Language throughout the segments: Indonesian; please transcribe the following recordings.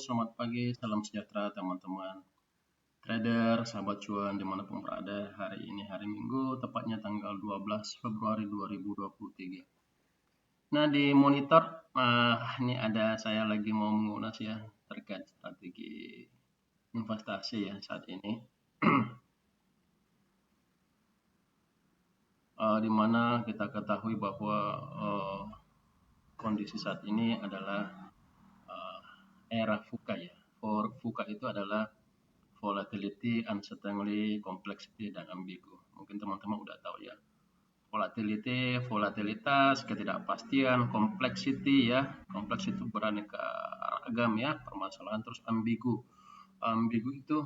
selamat pagi, salam sejahtera teman-teman trader, sahabat cuan dimanapun berada. Hari ini hari Minggu, tepatnya tanggal 12 Februari 2023. Nah, di monitor, ini ada saya lagi mau mengulas ya terkait strategi investasi ya saat ini. Di mana kita ketahui bahwa kondisi saat ini adalah era VUCA ya. VUCA itu adalah volatility, uncertainty, complexity, dan ambigu. Mungkin teman-teman udah tahu ya. Volatility, volatilitas, ketidakpastian, complexity ya. Kompleks itu beraneka ragam ya, permasalahan. Terus ambigu. Ambigu itu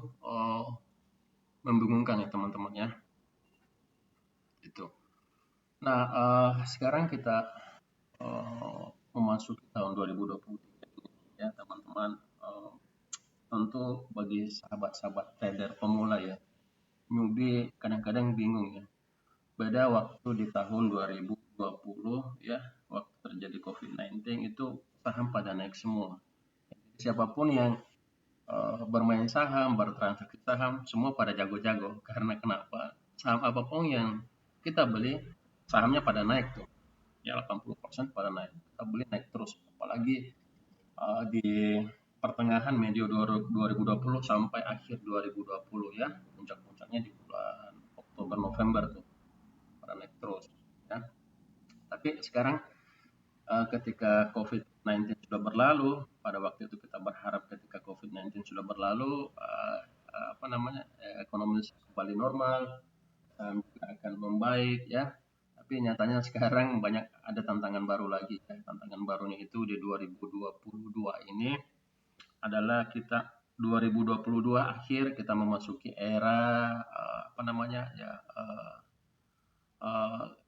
membingungkan ya teman-teman ya. Itu. Nah, sekarang kita memasuki tahun 2023 ya teman-teman. Tentu bagi sahabat-sahabat trader pemula ya, newbie kadang-kadang bingung ya. Beda waktu di tahun 2020 ya, waktu terjadi COVID-19 itu saham pada naik semua. Siapapun yang bermain saham, bertransaksi saham, semua pada jago-jago. Karena kenapa? Saham apapun yang kita beli, sahamnya pada naik tuh. Ya 80% pada naik. Kita beli naik terus. Apalagi di pertengahan medio 2020 sampai akhir 2020 ya, puncak-puncaknya di bulan Oktober November tuh pada naik terus ya. Tapi sekarang ketika COVID-19 sudah berlalu, pada waktu itu kita berharap ketika COVID-19 sudah berlalu ekonomi kembali normal, akan membaik ya. Tapi nyatanya sekarang banyak ada tantangan baru lagi ya. Tantangan barunya itu di 2022 ini adalah kita 2022 akhir kita memasuki era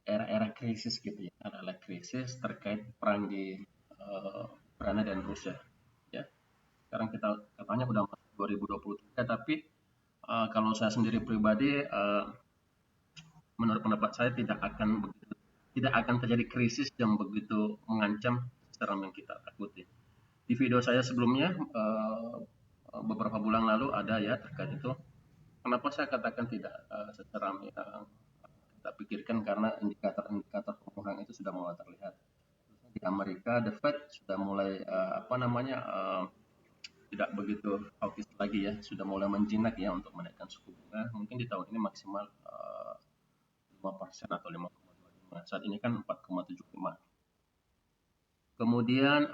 era-era krisis gitu ya, era krisis terkait perang di Ukraina dan Rusia ya. Sekarang kita katanya udah masuk 2023, tapi kalau saya sendiri pribadi menurut pendapat saya tidak akan terjadi krisis yang begitu mengancam seram yang kita takuti. Di video saya sebelumnya beberapa bulan lalu ada ya terkait itu. Kenapa saya katakan tidak seseram yang kita pikirkan, karena indikator pertumbuhan itu sudah mulai terlihat. Di Amerika, The Fed sudah mulai tidak begitu hawkish lagi ya, sudah mulai menjinak ya untuk menaikkan suku bunga. Mungkin di tahun ini maksimal 5% atau 5,25. Saat ini kan 4,75. Kemudian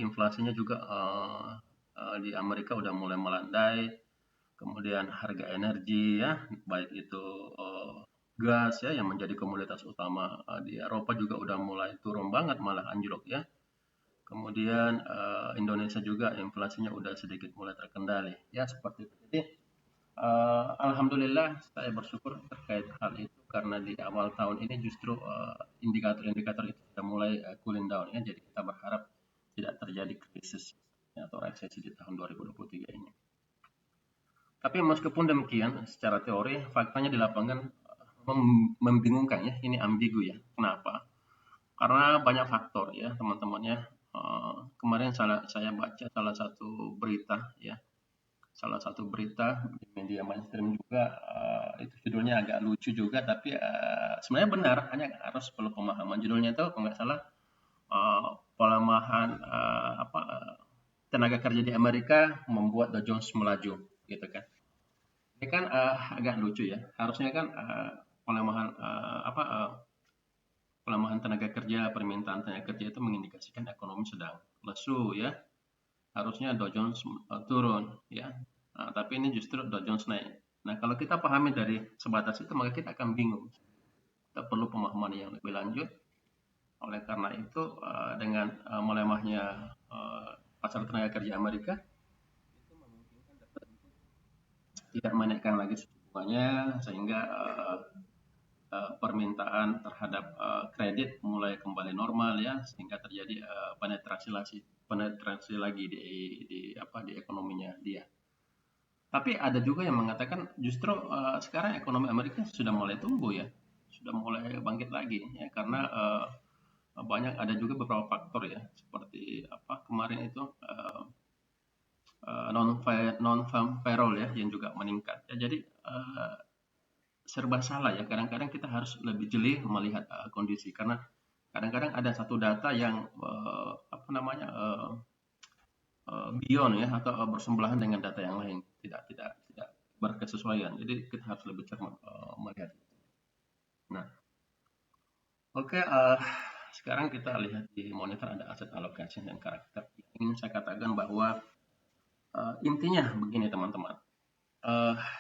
inflasinya juga di Amerika udah mulai melandai. Kemudian harga energi ya, baik itu gas ya yang menjadi komoditas utama di Eropa juga udah mulai turun banget, malah anjlok ya. Kemudian Indonesia juga inflasinya udah sedikit mulai terkendali ya, seperti itu. Jadi alhamdulillah saya bersyukur terkait hal itu, karena di awal tahun ini justru indikator-indikator itu sudah mulai cooling down ya. Jadi kita berharap tidak terjadi krisis ya, atau resesi di tahun 2023 ini. Tapi meskipun demikian, secara teori, faktanya di lapangan membingungkan ya, ini ambigu ya. Kenapa? Karena banyak faktor ya teman-teman ya. Kemarin saya baca salah satu berita ya, di media mainstream juga, itu judulnya agak lucu juga, tapi sebenarnya benar, hanya harus perlu pemahaman. Judulnya itu kalau nggak salah pelemahan tenaga kerja di Amerika membuat Dow Jones melaju gitu kan. Ini kan agak lucu ya. Harusnya kan pelemahan tenaga kerja, permintaan tenaga kerja itu mengindikasikan ekonomi sedang lesu ya. Harusnya Dow Jones turun ya. Nah, tapi ini justru Dow Jones naik. Nah, kalau kita pahami dari sebatas itu, maka kita akan bingung. Kita perlu pemahaman yang lebih lanjut. Oleh karena itu, dengan melemahnya pasar tenaga kerja Amerika, itu memungkinkan dapat tidak menaikkan lagi suku bunganya, sehingga permintaan terhadap kredit mulai kembali normal ya, sehingga terjadi penetrasi lagi di ekonominya dia. Tapi ada juga yang mengatakan justru sekarang ekonomi Amerika sudah mulai tumbuh ya, sudah mulai bangkit lagi ya, karena banyak ada juga beberapa faktor ya, seperti kemarin itu non-farm payroll ya yang juga meningkat. Ya, jadi serba salah ya. Kadang-kadang kita harus lebih jeli melihat kondisi karena kadang-kadang ada satu data yang beyond ya atau bersebelahan dengan data yang lain, tidak berkesesuaian. Jadi kita harus lebih cermat melihat. Nah, oke, sekarang kita lihat di monitor ada asset allocation dan karakter. Ingin saya katakan bahwa intinya begini teman-teman,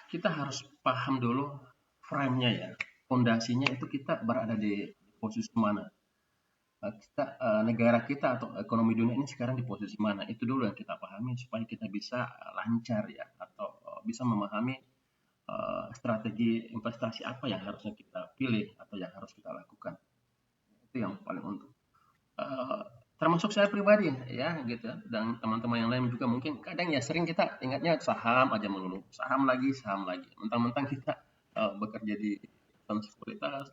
kita harus paham dulu frame-nya ya, fondasinya itu kita berada di posisi mana. Negara kita atau ekonomi dunia ini sekarang di posisi mana, itu dulu yang kita pahami supaya kita bisa lancar ya atau bisa memahami strategi investasi apa yang harusnya kita pilih atau yang harus kita lakukan. Itu yang paling untung. Termasuk saya pribadi ya gitu, dan teman-teman yang lain juga mungkin kadang ya sering kita ingatnya saham aja melulu, saham lagi, mentang-mentang kita bekerja di sekuritas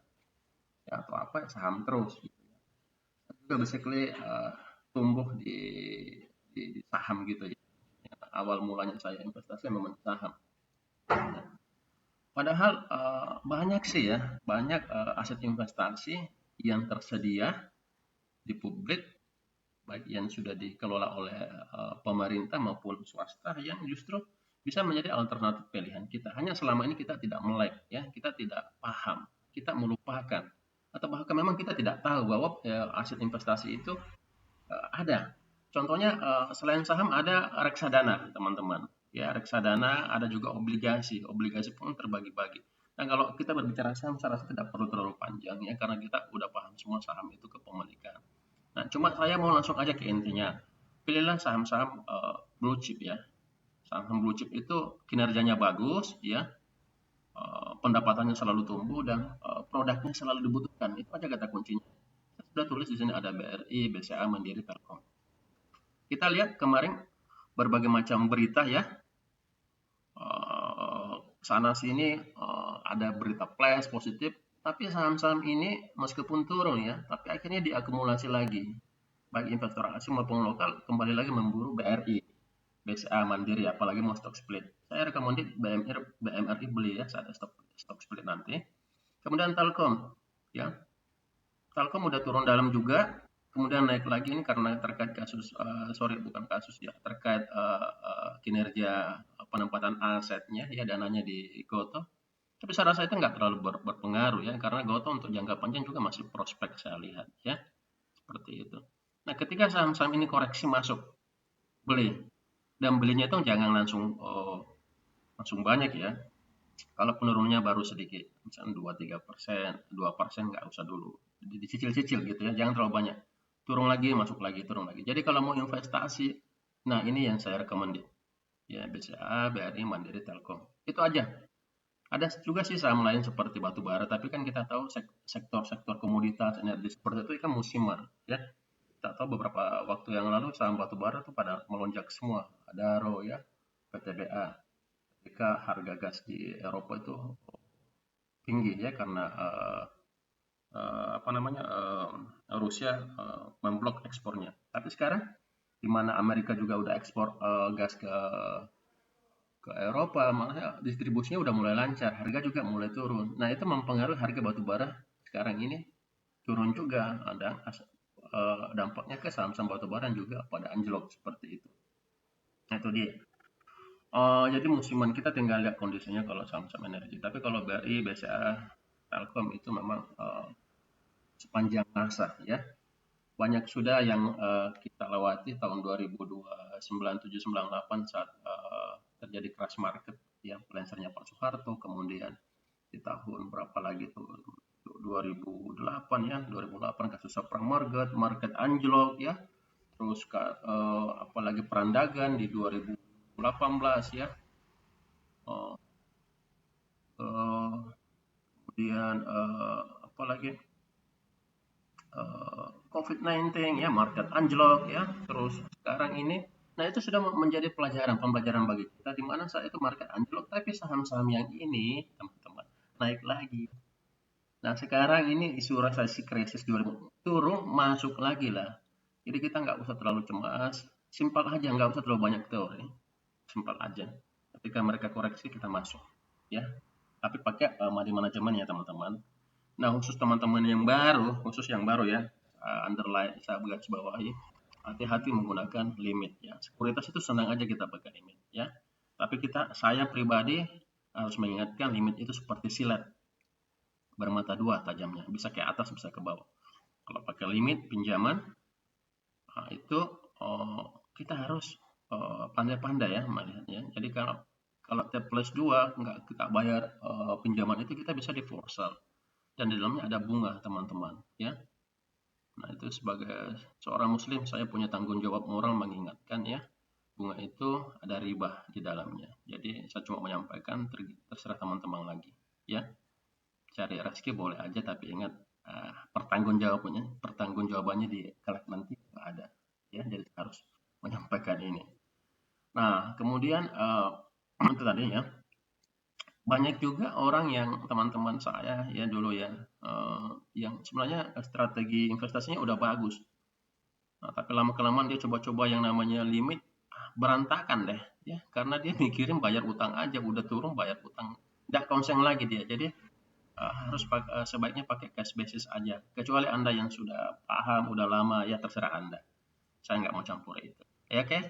ya atau apa saham terus gitu. Juga basically tumbuh di saham gitu ya. Awal mulanya saya investasi memang saham. Padahal banyak sih ya, banyak aset investasi yang tersedia di publik, baik yang sudah dikelola oleh pemerintah maupun swasta yang justru bisa menjadi alternatif pilihan kita. Hanya selama ini kita tidak melek, ya, kita tidak paham, kita melupakan, atau bahkan memang kita tidak tahu bahwa aset investasi itu ada. Contohnya selain saham ada reksadana, teman-teman. Ya, reksadana ada juga obligasi. Obligasi pun terbagi-bagi. Nah, kalau kita berbicara saham, saya rasa tidak perlu terlalu panjang ya, karena kita udah paham semua saham itu kepemilikan. Nah, cuma saya mau langsung aja ke intinya. Pilihlah saham-saham blue chip ya. Saham blue chip itu kinerjanya bagus ya, pendapatannya selalu tumbuh dan produknya selalu dibutuhkan. Itu aja kata kuncinya. Saya sudah tulis di sini ada BRI, BCA, Mandiri, Telkom. Kita lihat kemarin berbagai macam berita ya, sana sini ada berita flash positif, tapi saham-saham ini meskipun turun ya, tapi akhirnya diakumulasi lagi. Baik investor asing maupun lokal kembali lagi memburu BRI, BCA, Mandiri, apalagi mau stock split. Saya rekomendasi BMRI beli ya saat stock split nanti. Kemudian Telkom, ya, Telkom udah turun dalam juga, kemudian naik lagi ini karena terkait kasus, terkait kinerja penempatan asetnya, ya dananya di Gotoh. Tapi saya rasa itu nggak terlalu berpengaruh ya, karena Gotoh untuk jangka panjang juga masih prospek saya lihat ya, seperti itu. Nah, ketika saham-saham ini koreksi masuk, beli, dan belinya itu jangan langsung banyak ya. Kalau penurunnya baru sedikit, misalnya 2-3%, 2% nggak usah dulu. Dicicil-cicil gitu ya, jangan terlalu banyak. Turun lagi, masuk lagi, turun lagi. Jadi kalau mau investasi, nah ini yang saya rekomendasi. Ya, BCA, BRI, Mandiri, Telkom. Itu aja. Ada juga sih saham lain seperti batu bara, tapi kan kita tahu sektor-sektor komoditas energi seperti itu kan musiman, ya. Kita tahu beberapa waktu yang lalu saham batu bara itu pada melonjak semua. Adaro ya, PTBA. Ketika harga gas di Eropa itu tinggi ya karena Rusia memblok ekspornya. Tapi sekarang di mana Amerika juga udah ekspor gas ke Eropa, malah distribusinya udah mulai lancar, harga juga mulai turun. Nah, itu mempengaruhi harga batu bara sekarang ini turun juga. Ada dampaknya ke saham-saham batu bara juga pada anjlok seperti itu. Nah, itu dia. Jadi musiman kita tinggal lihat kondisinya kalau saham-saham energi. Tapi kalau BRI, BCA, Telkom itu memang sepanjang masa ya. Banyak sudah yang kita lewati tahun 2009-7-98 saat terjadi crash market ya, pelensernya Pak Soeharto, kemudian di tahun berapa lagi tuh 2008 ya, 2008 kasus subprime market anjlok ya. Terus apalagi perang dagang di 2018 ya. Kemudian apalagi COVID-19 ya, market anjlok ya. Terus sekarang ini, nah itu sudah menjadi pembelajaran bagi kita di mana saat itu market anjlok, tapi saham-saham yang ini teman-teman naik lagi. Nah sekarang ini isu resesi krisis 2000 turun masuk lagi lah. Jadi kita nggak usah terlalu cemas Simpel aja, nggak usah terlalu banyak teori. Simpel aja. Ketika mereka koreksi, kita masuk. Ya, tapi pakai money management ya teman-teman. Nah, khusus yang baru ya, underline saya garis bawahi, hati-hati menggunakan limit ya. Sekuritas itu senang aja kita pakai limit ya. Tapi saya pribadi harus mengingatkan limit itu seperti silet, bermata dua tajamnya, bisa ke atas bisa ke bawah. Kalau pakai limit pinjaman, itu kita harus pandai-pandai ya melihatnya. Jadi kalau kalau T plus 2 nggak kita bayar pinjaman itu, kita bisa di foreclosure dan di dalamnya ada bunga teman-teman ya. Nah, itu sebagai seorang muslim saya punya tanggung jawab moral mengingatkan ya, bunga itu ada riba di dalamnya. Jadi saya cuma menyampaikan, terserah teman-teman lagi ya. Cari rezeki boleh aja, tapi ingat pertanggungjawabannya di kelak nanti ada ya. Jadi harus menyampaikan ini. Nah, kemudian itu tadi ya, banyak juga orang yang teman-teman saya ya dulu ya, yang sebenarnya strategi investasinya udah bagus. Nah, tapi lama-kelamaan dia coba-coba yang namanya limit, berantakan deh ya, karena dia mikirin bayar utang aja, udah turun bayar utang, nggak konsen lagi dia. Jadi sebaiknya pakai cash basis aja. Kecuali Anda yang sudah paham, udah lama, ya terserah Anda. Saya nggak mau campur itu. Ya, oke,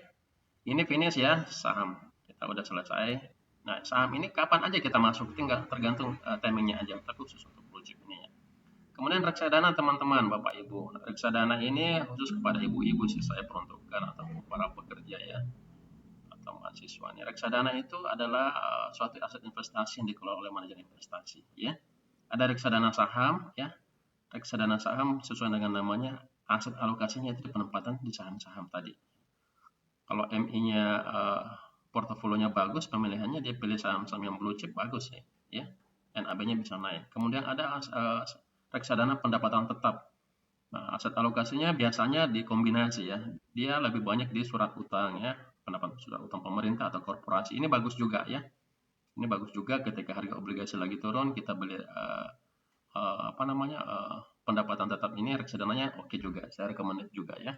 ini finish ya, saham. Kita udah selesai. Nah, saham ini kapan aja kita masuk, tinggal tergantung timingnya aja. Tapi khusus untuk blue chip ini ya. Kemudian reksadana teman-teman, Bapak Ibu. Reksadana ini khusus kepada ibu-ibu sih saya peruntukkan, atau para pekerja ya, atau mahasiswa. Reksadana itu adalah suatu aset investasi yang dikelola oleh manajer investasi ya. Ada reksadana saham ya. Reksadana saham sesuai dengan namanya, aset alokasinya itu penempatan di saham-saham tadi. Kalau MI-nya portofolionya bagus, pemilihannya dia pilih saham-saham yang blue chip bagus ya. NAB-nya bisa naik. Kemudian ada reksadana pendapatan tetap. Nah, aset alokasinya biasanya dikombinasi ya. Dia lebih banyak di surat utang ya, pendapatan surat utang pemerintah atau korporasi. Ini bagus juga ya. Ini bagus juga ketika harga obligasi lagi turun, kita beli pendapatan tetap ini, reksadananya oke juga. Saya recommended juga ya.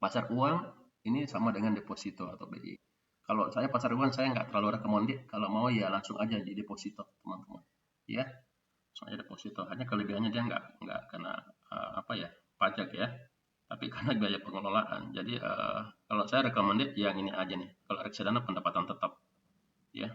Pasar uang ini sama dengan deposito atau BI. Kalau saya pasar uang saya nggak terlalu recommended. Kalau mau ya langsung aja di deposito teman-teman. Ya, soalnya deposito. Hanya kelebihannya dia nggak kena pajak ya. Tapi karena biaya pengelolaan. Jadi kalau saya recommended yang ini aja nih. Kalau reksadana pendapatan tetap ya.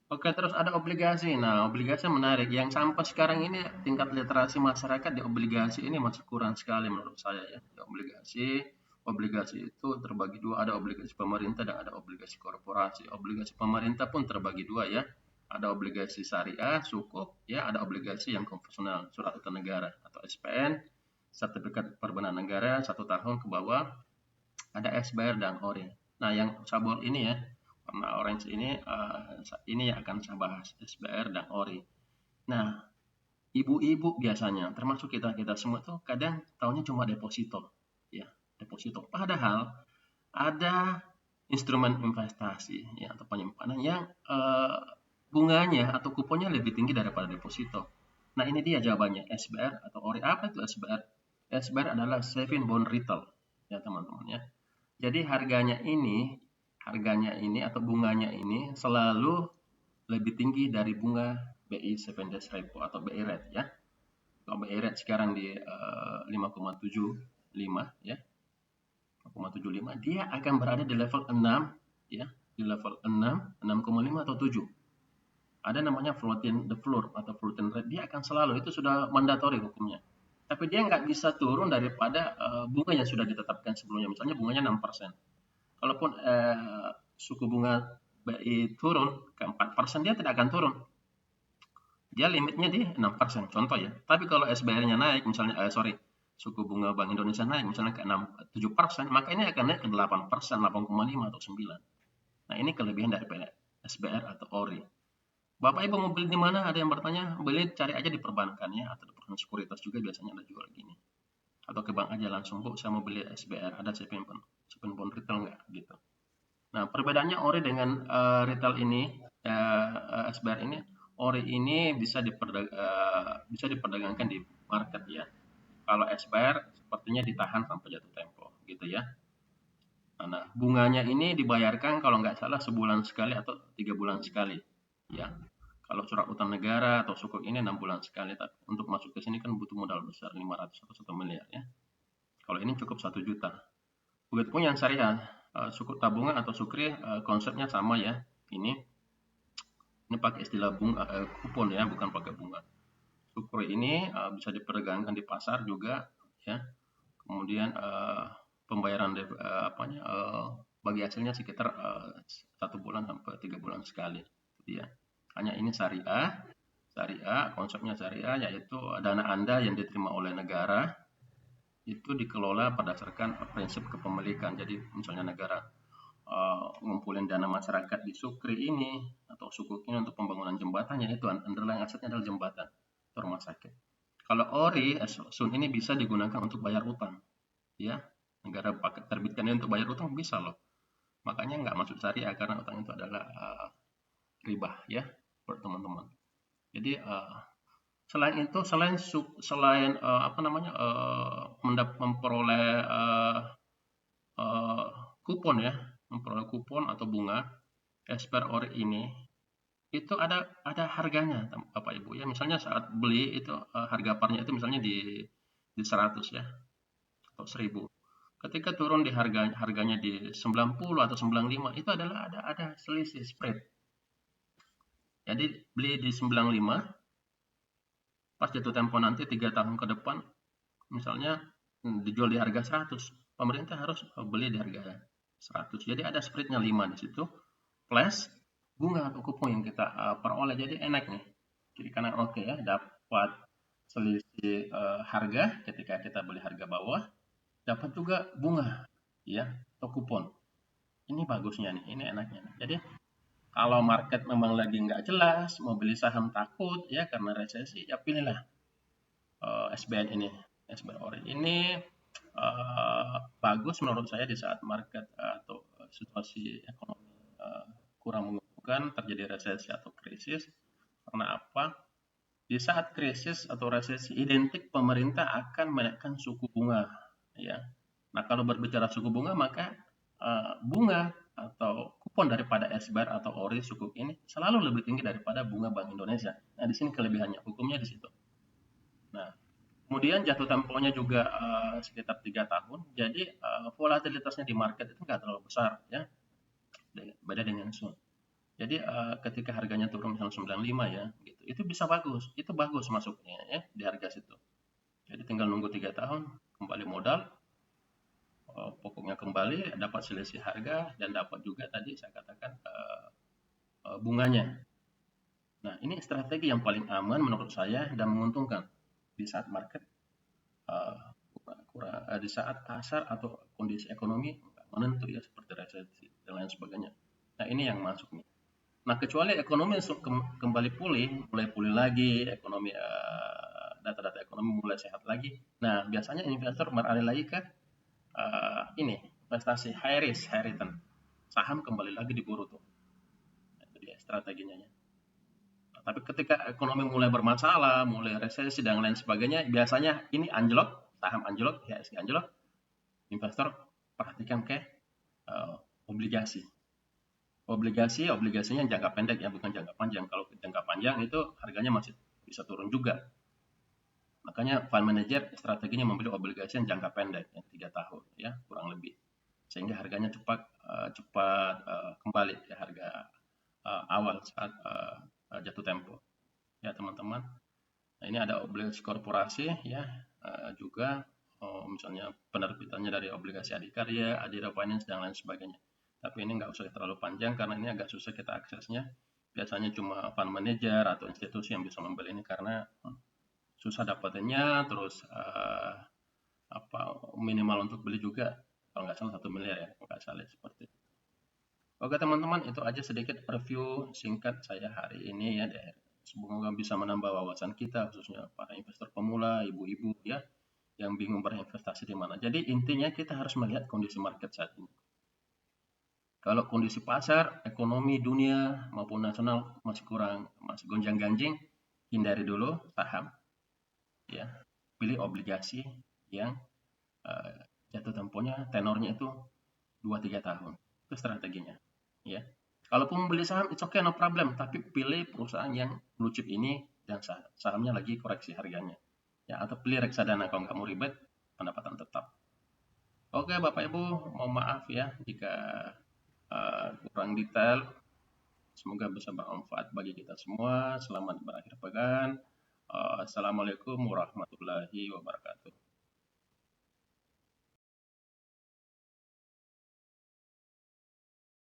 Oke, terus ada obligasi. Nah, obligasi menarik. Yang sampai sekarang ini tingkat literasi masyarakat di obligasi ini masih kurang sekali menurut saya ya. Di obligasi itu terbagi dua. Ada obligasi pemerintah dan ada obligasi korporasi. Obligasi pemerintah pun terbagi dua ya. Ada obligasi syariah, sukuk, ya. Ada obligasi yang konvensional, surat utang negara atau SPN, sertifikat perbendaharaan negara 1 tahun ke bawah. Ada SBR dan ORI. Nah, yang sabor ini ya, warna orange ini yang akan saya bahas, SBR dan ORI. Nah, ibu-ibu biasanya, termasuk kita semua tuh kadang tahunya cuma deposito, ya, deposito. Padahal ada instrumen investasi ya, atau penyimpanan yang bunganya atau kuponnya lebih tinggi daripada deposito. Nah, ini dia jawabannya, SBR atau ORI. Apa itu SBR? SBR adalah Saving Bond Retail ya teman-teman ya. Jadi harganya ini atau bunganya ini selalu lebih tinggi dari bunga BI 7 days repo atau BI rate ya. Kalau BI rate sekarang di 5,75 ya. 5,75, dia akan berada di level 6 ya, di level 6, 6,5 atau 7. Ada namanya floating the floor atau floating rate, dia akan selalu, itu sudah mandatori hukumnya. Tapi dia nggak bisa turun daripada bunga yang sudah ditetapkan sebelumnya. Misalnya bunganya 6%. Kalaupun suku bunga BI turun ke 4%, dia tidak akan turun. Dia limitnya di 6%, contoh ya. Tapi kalau SBR-nya naik, misalnya suku bunga Bank Indonesia naik misalnya ke 7%, maka ini akan naik ke 8%, 8,5 atau 9. Nah, ini kelebihan dari SBR atau ORI. Bapak Ibu mau beli di mana? Ada yang bertanya, beli cari aja di perbankan ya, atau di perusahaan sekuritas juga biasanya ada jual gini. Atau ke bank aja langsung, Bu, saya mau beli SBR, ada saving bond retail nggak gitu. Nah, perbedaannya ORI dengan retail ini, SBR ini, ORI ini bisa diperdagangkan di market ya. Kalau SBR sepertinya ditahan sampai jatuh tempo gitu ya. Nah, bunganya ini dibayarkan kalau nggak salah sebulan sekali atau 3 bulan sekali. Ya, kalau surat utang negara atau sukuk ini 6 bulan sekali. Tapi untuk masuk ke sini kan butuh modal besar 500 atau 1 miliar ya. Kalau ini cukup 1 juta. Begitupun yang syariah, sukuk tabungan atau sukri konsepnya sama ya. Ini pakai istilah bunga, kupon ya, bukan pakai bunga. Sukri ini bisa diperdagangkan di pasar juga ya. Kemudian pembayaran bagi hasilnya sekitar 1 bulan sampai 3 bulan sekali. Jadi ya, hanya ini syariah. Syariah, konsepnya syariah yaitu dana Anda yang diterima oleh negara itu dikelola berdasarkan prinsip kepemilikan. Jadi misalnya negara ngumpulin dana masyarakat di Sukri ini atau sukuk ini untuk pembangunan jembatannya, itu underlying asetnya adalah jembatan atau rumah sakit. Kalau ORI, Sun ini bisa digunakan untuk bayar utang, ya. Negara pakai terbitkannya untuk bayar utang bisa loh. Makanya nggak masuk syariah karena utang itu adalah riba, ya, buat teman-teman. Jadi selain itu, selain memperoleh kupon ya, memperoleh kupon atau bunga, SPR ORI ini itu ada harganya Bapak Ibu ya. Misalnya saat beli itu harga parnya itu misalnya di 100 ya atau 1000. Ketika turun di harganya di 90 atau 95 itu adalah ada selisih spread. Jadi beli di 95 pas jatuh tempo nanti 3 tahun ke depan misalnya dijual di harga 100, pemerintah harus beli di harga 100. Jadi ada spreadnya 5 di situ plus bunga atau kupon yang kita peroleh. Jadi enak nih. Jadi karena oke ya, dapat selisih harga ketika kita beli harga bawah, dapat juga bunga ya atau kupon. Ini bagusnya nih, ini enaknya nih. Jadi kalau market memang lagi nggak jelas, mau beli saham takut ya karena resesi, ya pilihlah SBN ini. SBN Ori ini bagus menurut saya di saat market atau situasi ekonomi kurang menguntungkan, terjadi resesi atau krisis. Karena apa? Di saat krisis atau resesi identik pemerintah akan menaikkan suku bunga, ya. Nah, kalau berbicara suku bunga maka bunga atau kupon daripada SBR atau ORI sukuk ini selalu lebih tinggi daripada bunga Bank Indonesia. Nah, di sini kelebihannya, hukumnya di situ. Nah, kemudian jatuh temponya juga sekitar 3 tahun, jadi volatilitasnya di market itu nggak terlalu besar, ya. Beda dengan Sun. Jadi ketika harganya turun misalnya 95 ya, gitu, itu bisa bagus, itu bagus masuknya ya di harga situ. Jadi tinggal nunggu 3 tahun, kembali modal, pokoknya kembali, dapat selisih harga dan dapat juga tadi saya katakan bunganya. Nah ini strategi yang paling aman menurut saya dan menguntungkan di saat market di saat pasar atau kondisi ekonomi menentu ya seperti resesi dan lain sebagainya. Nah ini yang masuk nih. Nah, kecuali ekonomi kembali mulai pulih lagi, ekonomi data-data ekonomi mulai sehat lagi. Nah, biasanya investor beralih lagi ke ini investasi high risk, high return. Saham kembali lagi diburu tuh. Itu dia strateginya ya. Nah, tapi ketika ekonomi mulai bermasalah, mulai resesi dan lain sebagainya, biasanya ini anjlok, saham anjlok, IHSG anjlok, investor perhatikan ke obligasi. Obligasinya jangka pendek ya, bukan jangka panjang. Kalau jangka panjang itu harganya masih bisa turun juga. Makanya fund manager strateginya membeli obligasi yang jangka pendek, yang 3 tahun ya, kurang lebih. Sehingga harganya cepat kembali ke harga awal saat jatuh tempo. Ya, teman-teman. Nah, ini ada obligasi korporasi ya, juga misalnya penerbitannya dari obligasi Adikarya, Adira Finance dan lain sebagainya. Tapi ini nggak usah terlalu panjang karena ini agak susah kita aksesnya. Biasanya cuma fund manager atau institusi yang bisa membeli ini karena susah dapatannya, terus minimal untuk beli juga kalau nggak salah 1 miliar ya, nggak salah seperti itu. Oke teman-teman, itu aja sedikit review singkat saya hari ini ya. Semoga bisa menambah wawasan kita khususnya para investor pemula, ibu-ibu ya yang bingung berinvestasi di mana. Jadi intinya kita harus melihat kondisi market saat ini. Kalau kondisi pasar, ekonomi dunia maupun nasional masih gonjang-ganjing, hindari dulu saham, ya, pilih obligasi yang jatuh temponya, tenornya itu 2-3 tahun. Itu strateginya. Ya. Kalaupun beli saham, it's okay, no problem. Tapi pilih perusahaan yang blue chip ini dan sahamnya lagi koreksi harganya. Ya, atau pilih reksadana kalau kamu ribet, pendapatan tetap. Oke, Bapak Ibu, mohon maaf ya jika kurang detail. Semoga bisa bermanfaat bagi kita semua. Selamat berakhir pekan. Assalamualaikum warahmatullahi wabarakatuh.